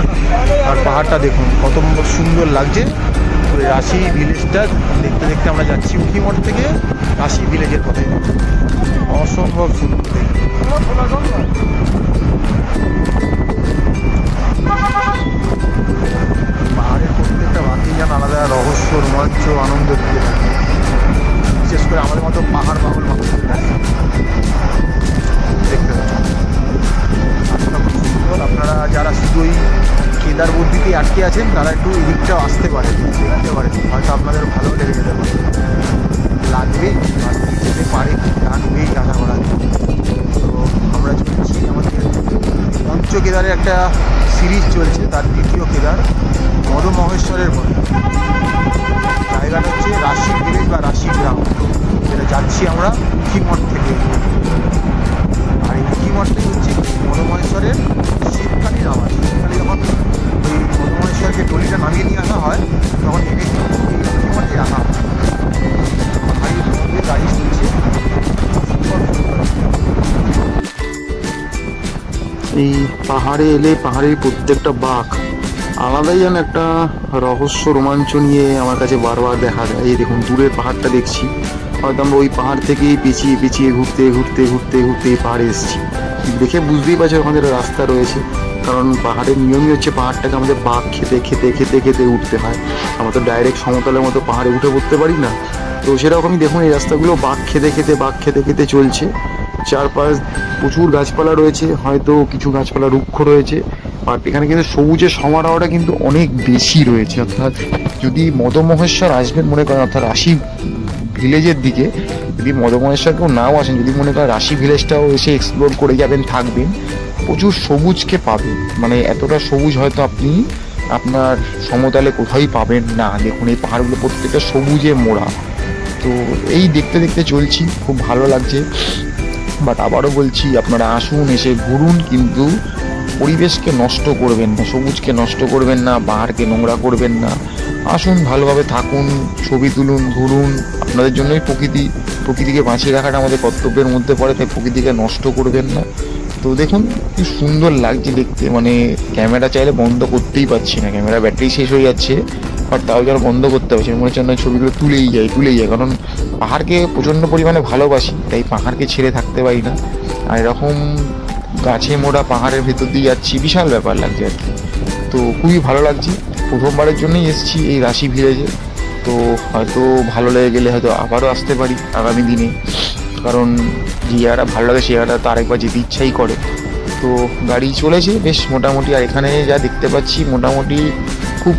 আর পাহাড়টা দেখুন কত সুন্দর লাগছে। রাশি ভিলেজটা দেখতে দেখতে আমরা যাচ্ছি উখিমঠ থেকে রাশি ভিলেজের পথে। অসম্ভব সুন্দর। পাহাড়ের প্রত্যেকটা বাকি যেন আলাদা রহস্য, রোমাঞ্চ, আনন্দ দিয়ে থাকে, বিশেষ করে আমাদের মতো পাহাড় পাগল মানুষদের কাছে। দেখতে পাচ্ছেন সুন্দর। আপনারা যারা শুধু ওই কেদারবর্তীতে আটকে আছেন তারা একটু এদিকটাও আসতে পারেন, দেখতে পারেন, হয়তো আপনাদের ভালো লেগে যেতে পারে, লাগবেই যেতে পারে, লাগবেই আশা করা যায়। তো আমরা চলছি, আমাদের পঞ্চ কেদারের একটা সিরিজ চলছে, তার দ্বিতীয় কেদার মদমহেশ্বরের পরে। জায়গাটা হচ্ছে রাশি ভিলেজ বা রাশি গ্রাম, যেটা যাচ্ছি আমরা উখিমঠ থেকে। আর এই উখিমঠ থেকে হচ্ছে মদমহেশ্বরের শীতকালীন আবাস। শীতকালে যখন ওই মদমহেশ্বরকে টলিটা নামিয়ে নিয়ে আসা হয়, তখন এনে কিন্তু এই উখিমঠে রাখা হয়। পাহাড়ির মধ্যে গাড়ি চলছে। এই পাহাড়ে এলে পাহাড়ের প্রত্যেকটা বাঁক আলাদাই যেন একটা রহস্য, রোমাঞ্চ নিয়ে আমার কাছে বারবার দেখা যায়। এই দেখুন দূরের পাহাড়টা দেখছি, হয়তো আমরা ওই পাহাড় থেকেই পেঁচিয়ে পেঁচিয়ে ঘুরতে ঘুরতে ঘুরতে ঘুরতে এই পাহাড়ে এসেছি। দেখে বুঝতেই পারছি আমাদের রাস্তা রয়েছে, কারণ পাহাড়ের নিয়মই হচ্ছে পাহাড়টাকে আমাদের বাঁক খেতে খেতে খেতে খেতে উঠতে হয়। আমরা তো ডাইরেক্ট সমতলের মতো পাহাড়ে উঠে পড়তে পারি না। তো সেরকমই দেখুন এই রাস্তাগুলো বাঁক খেতে খেতে বাঁক খেতে খেতে চলছে। চারপাশ প্রচুর গাছপালা রয়েছে, হয়তো কিছু গাছপালা রুক্ষ রয়েছে, বাট এখানে কিন্তু সবুজের সমারোহটা কিন্তু অনেক বেশি রয়েছে। অর্থাৎ যদি মদমহেশ্বর আসবেন মনে করেন, অর্থাৎ রাশি ভিলেজের দিকে যদি মদমহেশ্বর কেউ নাও আসেন, যদি মনে করেন রাশি ভিলেজটাও এসে এক্সপ্লোর করে যাবেন, থাকবেন, প্রচুর সবুজকে পাবেন। মানে এতটা সবুজ হয়তো আপনি আপনার সমতলে কোথাওই পাবেন না। দেখুন এই পাহাড়গুলো প্রত্যেকটা সবুজে মোড়া। তো এই দেখতে দেখতে চলছি, খুব ভালো লাগছে। বাট আবারও বলছি, আপনারা আসুন, এসে ঘুরুন, কিন্তু পরিবেশকে নষ্ট করবেন না, সবুজকে নষ্ট করবেন না, পাহাড়কে নোংরা করবেন না। আসুন, ভালোভাবে থাকুন, ছবি তুলুন, ঘুরুন। আপনাদের জন্যই প্রকৃতিকে বাঁচিয়ে রাখাটা আমাদের কর্তব্যের মধ্যে পড়ে, তাই প্রকৃতিকে নষ্ট করবেন না। তো দেখুন কি সুন্দর লাগছে দেখতে, মানে ক্যামেরা চাইলে বন্ধ করতেই পারছি না, ক্যামেরা ব্যাটারি শেষ হয়ে যাচ্ছে, আর তাও যেন বন্ধ করতে পারছি, মনে হচ্ছে না ছবিগুলো তুলেই যায়। কারণ পাহাড়কে প্রচণ্ড পরিমাণে ভালোবাসি, তাই পাহাড়কে ছেড়ে থাকতে পারি না। আর এরকম গাছে মোড়া পাহাড়ের ভেতর দিয়ে যাচ্ছি, বিশাল ব্যাপার লাগছে আর কি। তো খুবই ভালো লাগছে, প্রথমবারের জন্যই এসেছি এই রাশি ভিলেজে। তো হয়তো ভালো লেগে গেলে হয়তো আবারও আসতে পারি আগামী দিনে, কারণ যে জায়গাটা ভালো লাগে সেই জায়গাটা তো আরেকবার যেতে ইচ্ছাই করে। তো গাড়ি চলেছে বেশ মোটামুটি, আর এখানে যা দেখতে পাচ্ছি মোটামুটি খুব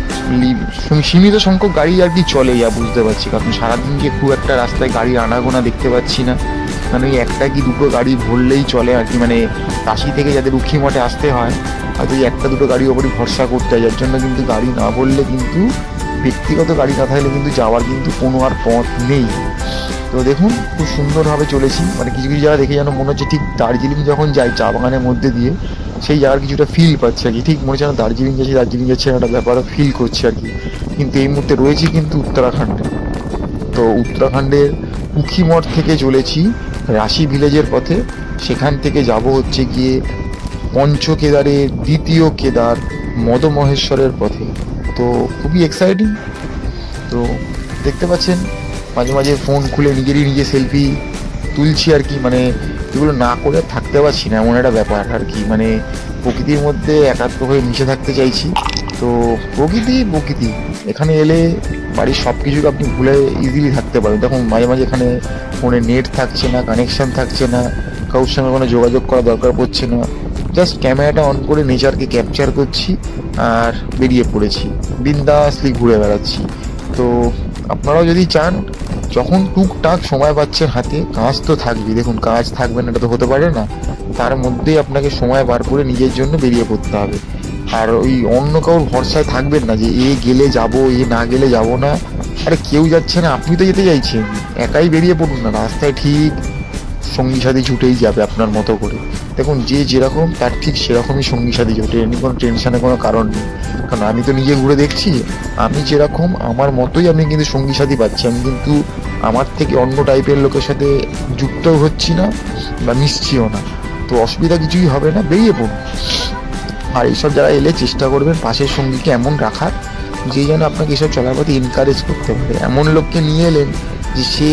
সীমিত সংখ্যক গাড়ি আর কি চলে, যা বুঝতে পারছি। কারণ সারাদিন যে খুব একটা রাস্তায় গাড়ি আনাগোনা দেখতে পাচ্ছি না, মানে ওই একটা কি দুটো গাড়ি ভরলেই চলে আর কি। মানে রাশি থেকে যাদের উখিমঠে আসতে হয়, হয়তো ওই একটা দুটো গাড়ির ওপরই ভরসা করতে হয়, যার জন্য কিন্তু গাড়ি না ভরলে, কিন্তু ব্যক্তিগত গাড়ি না থাকলে কিন্তু যাওয়ার কিন্তু কোনো আর পথ নেই। তো দেখুন খুব সুন্দরভাবে চলেছি, মানে কিছু কিছু জায়গা দেখে যেন মনে হচ্ছে ঠিক দার্জিলিং যখন যাই চা বাগানের মধ্যে দিয়ে, সেই জায়গার কিছুটা ফিল পাচ্ছি আর কি। ঠিক মনে হচ্ছে না দার্জিলিং যাচ্ছে একটা ব্যাপার ফিল করছি আর কি। কিন্তু এই মুহূর্তে রয়েছি কিন্তু উত্তরাখণ্ডে। তো উত্তরাখণ্ডের উখিমঠ থেকে চলেছি রাশি ভিলেজের পথে, সেখান থেকে যাব হচ্ছে গিয়ে পঞ্চ কেদারের দ্বিতীয় কেদার মদমহেশ্বরের পথে। তো খুবই এক্সাইটিং। তো দেখতে পাচ্ছেন মাঝে মাঝে ফোন খুলে নিজে সেলফি তুলছি আর কি। মানে এগুলো না করে থাকতে পারছি না, এমন একটা ব্যাপার আর কি। মানে প্রকৃতির মধ্যে একাত্ম হয়ে মিশে থাকতে চাইছি। তো প্রকৃতি এখানে এলে বাড়ির সব কিছুকে আপনি ভুলে ইজিলি থাকতে পারেন। দেখুন মাঝে মাঝে এখানে ফোনে নেট থাকছে না, কানেকশান থাকছে না, কারোর সঙ্গে কোনো যোগাযোগ করা দরকার পড়ছে না, জাস্ট ক্যামেরাটা অন করে নেচারকে ক্যাপচার করছি আর বেরিয়ে পড়েছি, বিন্দাসলি ঘুরে বেড়াচ্ছি। তো আপনারাও যদি চান, যখন টুকটাক সময় পাচ্ছেন হাতে, কাজ তো থাকবে, দেখুন কাজ থাকবে না এটা তো হতে পারে না, তার মধ্যেই আপনাকে সময় বার করে নিজের জন্য বেরিয়ে পড়তে হবে। আর ওই অন্য কারোর ভরসায় থাকবেন না যে এ গেলে যাব, এ না গেলে যাব না। আরে কেউ যাচ্ছে না, আপনি তো যেতে চাইছেন, একাই বেরিয়ে পড়ুন না। রাস্তায় ঠিক সঙ্গী সাথী ছুটেই যাবে আপনার মতো করে। দেখুন যে যেরকম তার ঠিক সেরকমই সঙ্গী সাথী ছুটে, এমনি কোনো টেনশনের কোনো কারণ নেই। কারণ আমি তো নিজে ঘুরে দেখছি, আমি যেরকম আমার মতোই আমি কিন্তু সঙ্গী সাথী পাচ্ছি। আমি কিন্তু আমার থেকে অন্য টাইপের লোকের সাথে যুক্তও হচ্ছি না বা মিশছিও না। তো অসুবিধা কিছুই হবে না, বেরিয়ে পড়ুন। আর এইসব যারা এলে চেষ্টা করবেন পাশের সঙ্গীকে এমন রাখার যে যেন আপনাকে এসব চলার পথে এনকারেজ করতে পারে। এমন লোককে নিয়ে এলেন যে সে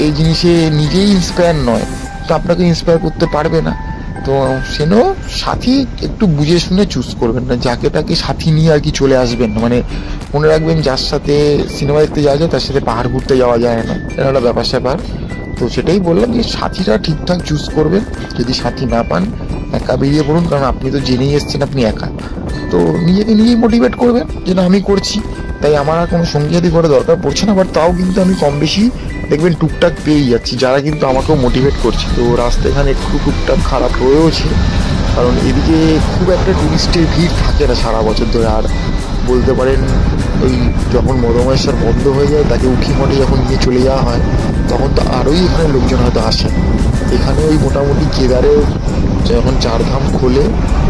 এই জিনিসে নিজেই ইন্সপায়ার নয়, তো আপনাকে ইন্সপায়ার করতে পারবে না। তো সেন সাথী একটু বুঝে শুনে চুজ করবেন না, যাকে তাকে সাথী নিয়ে আর কি চলে আসবেন না। মানে মনে রাখবেন, যার সাথে সিনেমা দেখতে যাওয়া যায় তার সাথে পাহাড় ঘুরতে যাওয়া যায় না, এটা একটা ব্যাপার স্যাপার। তো সেটাই বললাম যে সাথীটা ঠিকঠাক চুজ করবেন। যদি সাথী না পান, একা বেরিয়ে পড়ুন, কারণ আপনি তো জেনেই এসছেন আপনি একা। তো নিজেকে নিজেই মোটিভেট করবেন যে না আমি করছি, তাই আমার আর কোনো সঙ্গী সাথী করে দরকার পড়ছে না। বাট তাও কিন্তু আমি কম বেশি দেখবেন টুকটাক পেয়েই যাচ্ছি, যারা কিন্তু আমাকেও মোটিভেট করছে। তো রাস্তা এখানে একটু টুকটাক খারাপ হয়েওছে, কারণ এদিকে খুব একটা টুরিস্টের ভিড় থাকে না সারা বছর ধরে। আর বলতে পারেন ওই যখন মদমেশ্বর বন্ধ হয়ে যায়, তাকে উঠি মঠে যখন নিয়ে চলে যাওয়া হয়, তখন তো আরোই এখানে লোকজন হয়তো আসে। এখানে ওই মোটামুটি কেদারেও যখন 4 ধাম খোলে,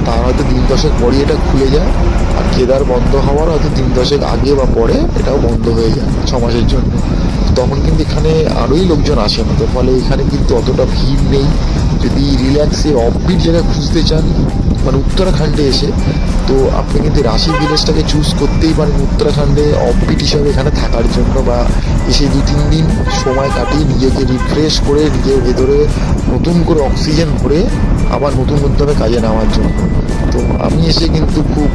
তার হয়তো দিন 10 পরই এটা খুলে যায়। আর কেদার বন্ধ হওয়ার হয়তো দিন 10 আগে বা পরে এটাও বন্ধ হয়ে যায় 6 মাসের জন্য। তখন কিন্তু এখানে আরোই লোকজন আসে না, তো ফলে এখানে কিন্তু অতটা ভিড় নেই। যদি রিল্যাক্সে অফবিট জায়গা খুঁজতে চান, মানে উত্তরাখণ্ডে এসে, তো আপনি কিন্তু রাশি ভিলেজটাকে চুজ করতেই পারেন উত্তরাখণ্ডে অফবিট হিসাবে এখানে থাকার জন্য, বা এসে 2-3 দিন সময় কাটিয়ে নিজেকে রিফ্রেশ করে নিজের ভেতরে নতুন করে অক্সিজেন ভরে আবার নতুন উদ্যমে কাজে নেওয়ার জন্য। তো আমি এসে কিন্তু খুব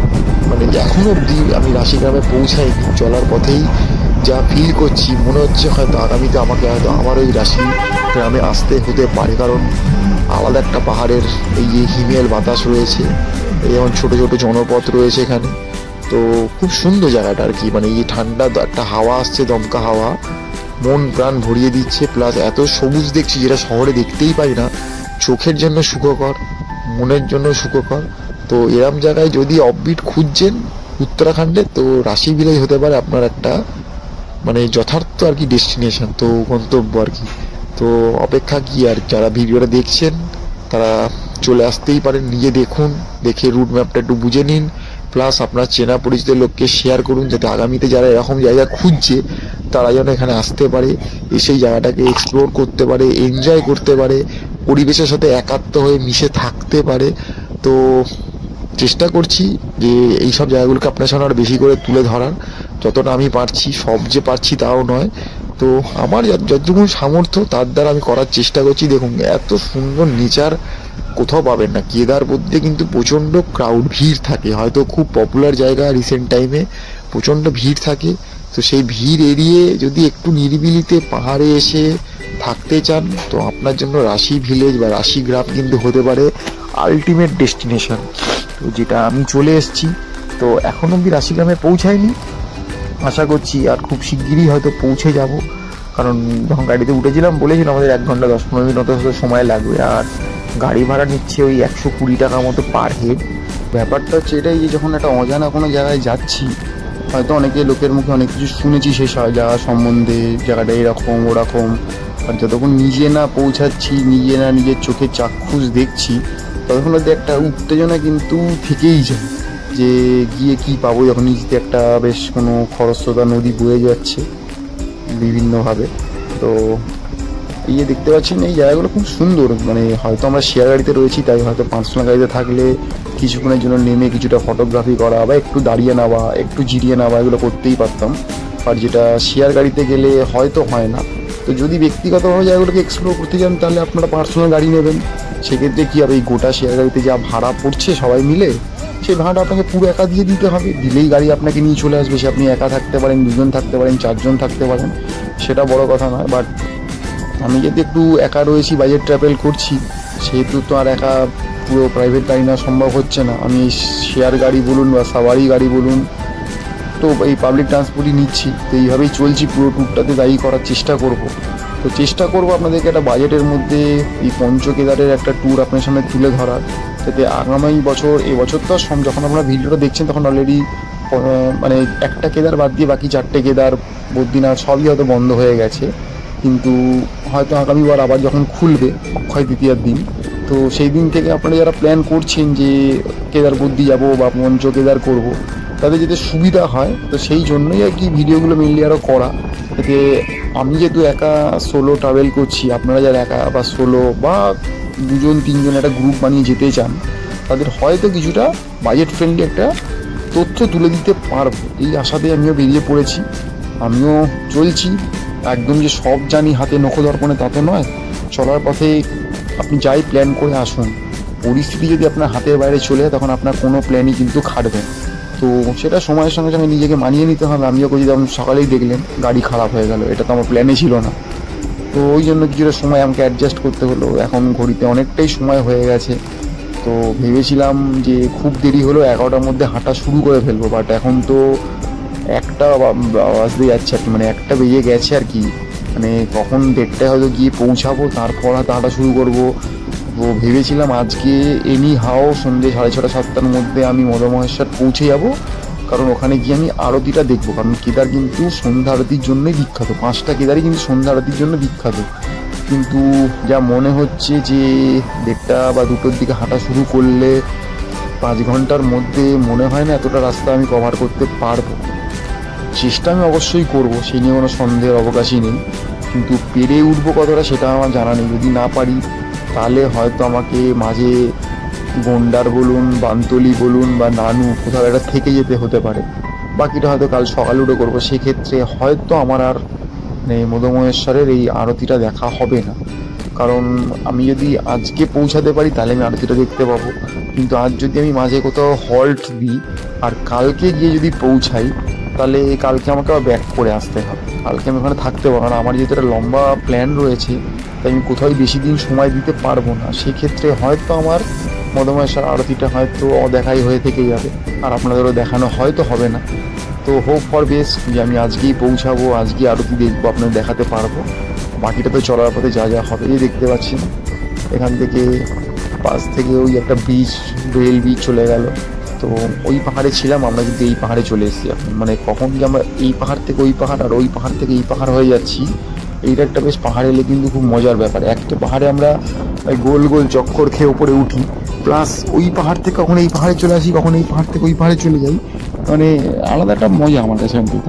মানে এখনো অবধি আমি রাশিগ্রামে পৌঁছাইনি, চলার পথেই যা ফিল করছি মনে হচ্ছে হয়তো আগামীতে আমাকে হয়তো আমার ওই রাশি গ্রামে আসতে হতে পারে। কারণ আলাদা একটা পাহাড়ের এই যে হিমেল বাতাস রয়েছে, যেমন ছোটো ছোটো জনপথ রয়েছে এখানে। তো খুব সুন্দর জায়গাটা আর কি, মানে এই ঠান্ডা একটা হাওয়া আসছে, দমকা হাওয়া, মন প্রাণ ভরিয়ে দিচ্ছে। প্লাস এত সবুজ দেখছি যেটা শহরে দেখতেই পাই না, চোখের জন্য সুখকর, মনের জন্য সুখকর। তো এরম জায়গায় যদি অফবিট খুঁজছেন উত্তরাখণ্ডে, তো রাশি ভিলেজ হতে পারে আপনার একটা মানে যথার্থ আর কি ডেস্টিনেশন, তো গন্তব্য আর কি। তো অপেক্ষা কি আর, যারা ভিডিওটা দেখছেন তারা চলে আসতেই পারেন, নিজে দেখুন, দেখে রুট ম্যাপটা একটু বুঝে নিন। প্লাস আপনার চেনা পরিচিত লোককে শেয়ার করুন, যাতে আগামীতে যারা এরকম জায়গা খুঁজছে তারা যেন এখানে আসতে পারে, এসে এই জায়গাটাকে এক্সপ্লোর করতে পারে, এনজয় করতে পারে, পরিবেশের সাথে একাত্ম হয়ে মিশে থাকতে পারে। তো চেষ্টা করছি যে এইসব জায়গাগুলোকে আপনার সামনে আরও বেশি করে তুলে ধরার, যতটা আমি পারছি। সব যে পারছি তাও নয়, তো আমার যতটুকু সামর্থ্য তার দ্বারা আমি করার চেষ্টা করছি। দেখুন এত সুন্দর নেচার কোথাও পাবেন না। কেদার মধ্যে কিন্তু প্রচণ্ড ক্রাউড, ভিড় থাকে, হয়তো খুব পপুলার জায়গা, রিসেন্ট টাইমে প্রচণ্ড ভিড় থাকে। তো সেই ভিড় এড়িয়ে যদি একটু নিরিবিলিতে পাহাড়ে এসে থাকতে চান, তো আপনার জন্য রাশি ভিলেজ বা রাশি গ্রাম কিন্তু হতে পারে আলটিমেট ডেস্টিনেশন। তো যেটা আমি চলে এসেছি, তো এখন অবধি রাশি গ্রামে পৌঁছায়নি, আশা করছি আর খুব শিগগিরই হয়তো পৌঁছে যাব। কারণ যখন গাড়িতে উঠেছিলাম বলেছিলাম আমাদের 1 ঘন্টা 10-15 মিনিট মতো সময় লাগবে, আর গাড়ি ভাড়া নিচ্ছে ওই 120 টাকা মতো পার হেড। ব্যাপারটা হচ্ছে এটাই যে যখন একটা অজানা কোনো জায়গায় যাচ্ছি, হয়তো অনেকে লোকের মুখে অনেক কিছু শুনেছি সেই জায়গা সম্বন্ধে, জায়গাটা এরকম ওরকম, আর যতক্ষণ নিজে না পৌঁছাচ্ছি, নিজে না নিজের চোখে চাক্ষুষ দেখছি, ততক্ষণ হয়তো একটা উত্তেজনা কিন্তু থেকেই যায় যে গিয়ে কি পাবো। যখন নিজেতে একটা বেশ কোনো খরস্রোতা নদী বয়ে যাচ্ছে বিভিন্নভাবে, তো এই যে দেখতে পাচ্ছেন এই জায়গাগুলো খুব সুন্দর। মানে হয়তো আমরা শেয়ার গাড়িতে রয়েছি, তাই হয়তো পার্সোনাল গাড়িতে থাকলে কিছুক্ষণের জন্য নেমে কিছুটা ফটোগ্রাফি করা বা একটু দাঁড়িয়ে নেওয়া, একটু জিরিয়ে নেওয়া, এগুলো করতেই পারতাম। আর যেটা শেয়ার গাড়িতে গেলে হয়তো হয় না। তো যদি ব্যক্তিগতভাবে জায়গাগুলোকে এক্সপ্লোর করতে চান, তাহলে আপনারা পার্সোনাল গাড়ি নেবেন। সেক্ষেত্রে কী হবে, এই গোটা শেয়ার গাড়িতে যা ভাড়া পড়ছে সবাই মিলে, সেই ভাড়াটা আপনাকে পুরো একা দিয়ে দিতে হবে। দিলেই গাড়ি আপনাকে নিয়ে চলে আসবে, সে আপনি একা থাকতে পারেন, 2 জন থাকতে পারেন, 4 জন থাকতে পারেন, সেটা বড় কথা নয়। বাট আমি যদি একটু একা রয়েছি, বাজেট ট্রাভেল করছি, সেহেতু তো আর একা পুরো প্রাইভেট গাড়ি নেওয়া সম্ভব হচ্ছে না, আমি শেয়ার গাড়ি বলুন বা সাওয়ারি গাড়ি বলুন, তো এই পাবলিক ট্রান্সপোর্টই নিচ্ছি। তো এইভাবেই চলছি, পুরো ট্যুরটাতে তাই করার চেষ্টা করব। তো চেষ্টা করব আপনাদেরকে একটা বাজেটের মধ্যে এই পঞ্চকেদারের একটা ট্যুর আপনার সামনে তুলে ধরার, যাতে আগামী বছর, এবছর তো যখন আপনারা ভিডিওটা দেখছেন তখন অলরেডি মানে একটা কেদার বাদ দিয়ে বাকি 4টে কেদার, বদ্রীনাথ সবই হয়তো বন্ধ হয়ে গেছে, কিন্তু হয়তো আগামীবার আবার যখন খুলবে অক্ষয় তৃতীয়ার দিন, তো সেই দিন থেকে আপনারা যারা প্ল্যান করছেন যে কেদার বদ্রী যাবো বা পঞ্চকেদার করব, তাদের যাতে সুবিধা হয়, তো সেই জন্যই আর কি ভিডিওগুলো মেনলি আরও করা, যাতে আমি যেহেতু একা সোলো ট্রাভেল করছি, আপনারা যারা একা বা সোলো বা 2-3জন একটা গ্রুপ বানিয়ে যেতে চান, তাদের হয়তো কিছুটা বাজেট ফ্রেন্ডলি একটা তথ্য তুলে দিতে পারবো, এই আশাতে আমিও বেরিয়ে পড়েছি। আমিও চলছি, একদম যে সব জানি হাতে নখদর্পণে তা তো নয়, চলার পথে আপনি যাই প্ল্যান করে আসুন, পরিস্থিতি যদি আপনার হাতের বাইরে চলে যায় তখন আপনার কোনো প্ল্যানই কিন্তু খাটবে, তো সেটা সময়ের সঙ্গে সঙ্গে নিজেকে মানিয়ে নিতে হবে। আমিও যদি আপনি সকালেই দেখলেন গাড়ি খারাপ হয়ে গেল, এটা তো আমার প্ল্যানে ছিল না, তো ওই জন্য কিছুটা সময় আমাকে অ্যাডজাস্ট করতে হলো। এখন ঘড়িতে অনেকটাই সময় হয়ে গেছে, তো ভেবেছিলাম যে খুব দেরি হলো 11টার মধ্যে হাঁটা শুরু করে ফেলবো, বাট এখন তো 1টা বাজতে যাচ্ছে আর কি, মানে 1টা বেজে গেছে আর কি, মানে কখন 1:30টায় হয়তো গিয়ে পৌঁছাবো, তারপর হয়তো হাঁটা শুরু করবো। তো ভেবেছিলাম আজকে এনি হাও সন্ধ্যে 6:30-7টার মধ্যে আমি মদমহেশ্বর পৌঁছে যাব, কারণ ওখানে গিয়ে আমি আরতিটা দেখবো, কারণ কেদার কিন্তু সন্ধ্যা আরতির জন্যই বিখ্যাত, 5টা কেদারই কিন্তু সন্ধ্যা আরতির জন্য বিখ্যাত। কিন্তু যা মনে হচ্ছে যে 1:30 বা 2টোর দিকে হাঁটা শুরু করলে 5 ঘন্টার মধ্যে মনে হয় না এতটা রাস্তা আমি কভার করতে পারবো। চেষ্টা আমি অবশ্যই করব, সেই নিয়ে কোনো সন্দেহের অবকাশই নেই, কিন্তু পেরে উঠবো কতটা সেটা আমার জানা নেই। যদি না পারি তাহলে হয়তো আমাকে মাঝে গন্ডার বলুন, বানতলি বলুন বা নানু কোথাও একটা থেকে যেতে হতে পারে, বাকিটা হয়তো কাল সকালে উঠে করবো। সেক্ষেত্রে হয়তো আমার আর মদমহেশ্বরের এই আরতিটা দেখা হবে না, কারণ আমি যদি আজকে পৌঁছাতে পারি তাহলে আমি আরতিটা দেখতে পাবো, কিন্তু আজ যদি আমি মাঝে কোথাও হল্ট দিই আর কালকে গিয়ে যদি পৌঁছাই, তাহলে কালকে আমাকে আবার ব্যাক করে আসতে হবে, কালকে আমি ওখানে থাকতে পারবো না। আমার যেহেতু একটা লম্বা প্ল্যান রয়েছে, তাই আমি কোথাও বেশি দিন সময় দিতে পারবো না। সেক্ষেত্রে হয়তো আমার মদমহেশ্বর আরতিটা হয়তো অদেখাই হয়ে থেকে যাবে, আর আপনাদেরও দেখানো হয়তো হবে না। তো হোপ ফর বেস্ট যে আমি আজকেই পৌঁছাবো, আজকে আরতি দেখবো, আপনাদের দেখাতে পারবো। বাকিটা তো চলার পথে যা যা হবে এই দেখতে পাচ্ছেন। এখান থেকে পাশ থেকে ওই একটা ব্রিজ, রেল ব্রিজ চলে গেল, তো ওই পাহাড়ে ছিলাম আমরা, কিন্তু এই পাহাড়ে চলে এসেছি এখন। মানে কখন যে আমরা এই পাহাড় থেকে ওই পাহাড় আর ওই পাহাড় থেকে এই পাহাড় হয়ে যাচ্ছি, এইটা একটা বেশ পাহাড়ে এলে কিন্তু খুব মজার ব্যাপার। একটা পাহাড়ে আমরা গোল গোল চক্কর খেয়ে উপরে উঠি, প্লাস ওই পাহাড় থেকে কখন এই পাহাড়ে চলে আসি, কখন এই পাহাড় থেকে ওই পাহাড়ে চলে যাই, মানে আলাদা একটা মজা আমার কাছে। অন্তত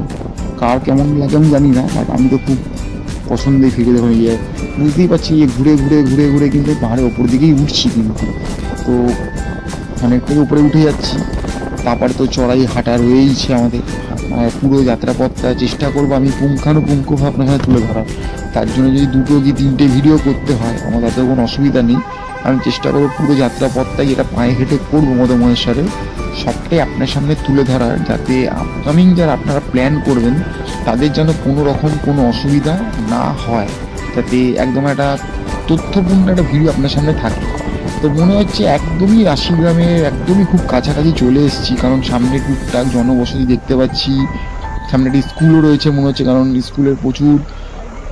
কার কেমন লাগে আমি জানি না, বাট আমি তো খুব পছন্দেই ফিরে দেখুন ইয়ে বুঝতেই পারছি, ঘুরে ঘুরে ঘুরে ঘুরে কিন্তু পাহাড়ের ওপর দিকেই উঠছি, কিন্তু তো অনেকটাই উপরে উঠে যাচ্ছি। তারপরে তো চড়াই হাঁটা রয়েইছে আমাদের, মানে পুরো যাত্রাপথটা চেষ্টা করবো আমি পুঙ্খানুপুঙ্খভাবে আপনার সাথে তুলে ধরার। তার জন্য যদি 2টো কি 3টে ভিডিও করতে হয় আমার তাতে কোনো অসুবিধা নেই, আমি চেষ্টা করবো পুরো যাত্রাপথটাই যেটা পায়ে হেঁটে করবো মদমহেশ্বরে, সবটাই আপনার সামনে তুলে ধরার, যাতে আপকামিং যারা আপনারা প্ল্যান করবেন তাদের যেন কোনো রকম কোনো অসুবিধা না হয়, যাতে একদম একটা তথ্যপূর্ণ একটা ভিডিও আপনার সামনে থাকে। তো মনে হচ্ছে একদমই রাশি গ্রামের একদমই খুব কাছাকাছি চলে এসেছি, কারণ সামনে টুকটাক জনবসতি দেখতে পাচ্ছি, সামনে একটা স্কুলও রয়েছে মনে হচ্ছে, কারণ স্কুলের প্রচুর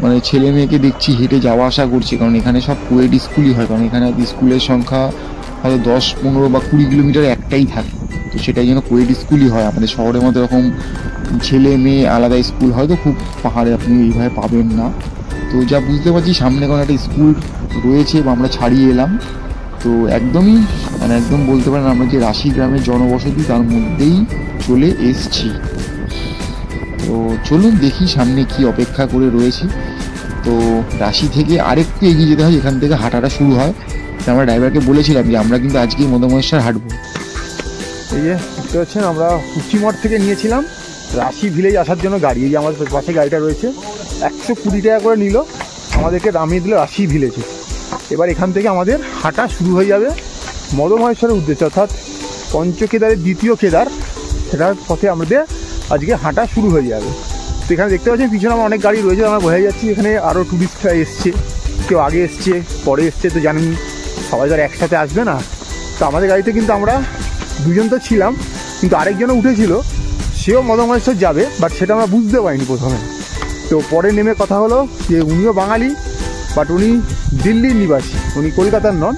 মানে ছেলে মেয়েকে দেখছি হেঁটে যাওয়া আসা করছে, কারণ এখানে সব কোয়েড স্কুলই হয়, কারণ এখানে স্কুলের সংখ্যা হয়তো 10-15 বা 20 কিলোমিটার একটাই থাকে, তো সেটাই যেন কোয়েড স্কুলই হয়। আমাদের শহরের মধ্যে এরকম ছেলে মেয়ে আলাদা স্কুল হয়তো খুব পাহাড়ে আপনি এইভাবে পাবেন না। তো যা বুঝতে পারছি সামনে কোনো একটা স্কুল রয়েছে বা আমরা ছাড়িয়ে এলাম, তো একদমই মানে একদম বলতে পারেন আমরা যে রাশি গ্রামের জনবসতি তার মধ্যেই চলে এসছি। তো চলুন দেখি সামনে কি অপেক্ষা করে রয়েছে। তো রাশি থেকে আরেকটু এগিয়ে যেতে হয়, এখান থেকে হাঁটাটা শুরু হয়। আমরা ড্রাইভারকে বলেছিলাম যে আমরা কিন্তু আজকেই মদমহেশ্বর হাঁটবো। এই যে দেখতে পাচ্ছেন আমরা কুচিমঠ থেকে নিয়েছিলাম রাশি ভিলেজ আসার জন্য গাড়ি, এই যে আমাদের পাশে গাড়িটা রয়েছে, 120 টাকা করে নিল, আমাদেরকে নামিয়ে দিল রাশি ভিলেজে। এবার এখান থেকে আমাদের হাঁটা শুরু হয়ে যাবে মদমহেশ্বরের উদ্দেশ্যে, অর্থাৎ পঞ্চকেদারের দ্বিতীয় কেদার, সেটার পথে আমাদের আজকে হাঁটা শুরু হয়ে যাবে। তো এখানে দেখতে পাচ্ছেন পিছনে আমার অনেক গাড়ি রয়েছে, আমরা বোঝা যাচ্ছি এখানে আরও টুরিস্টরা এসছে, কেউ আগে এসছে পরে এসছে, তো জানেন সবাই তো আর একসাথে আসবে না, তো আমাদের গাড়িতে কিন্তু আমরা দুজন তো ছিলাম, কিন্তু আরেকজনও উঠেছিল, সেও মদনমহেশ্বর যাবে, বাট সেটা আমরা বুঝতে পারিনি প্রথমে। তো পরে নেমে কথা হলো যে উনিও বাঙালি, বাট উনি দিল্লির নিবাসী, উনি কলকাতার নন,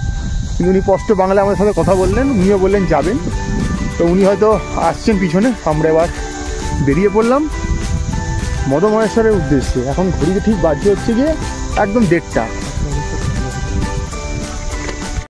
কিন্তু উনি স্পষ্ট বাংলায় আমাদের সাথে কথা বললেন, উনিও বললেন যাবেন। তো উনি হয়তো আসছেন পিছনে, আমরা এবার বেরিয়ে পড়লাম মদনমহেশ্বরের উদ্দেশ্যে। এখন ঘড়িতে ঠিক বাজছে হচ্ছে গিয়ে একদম 1:30।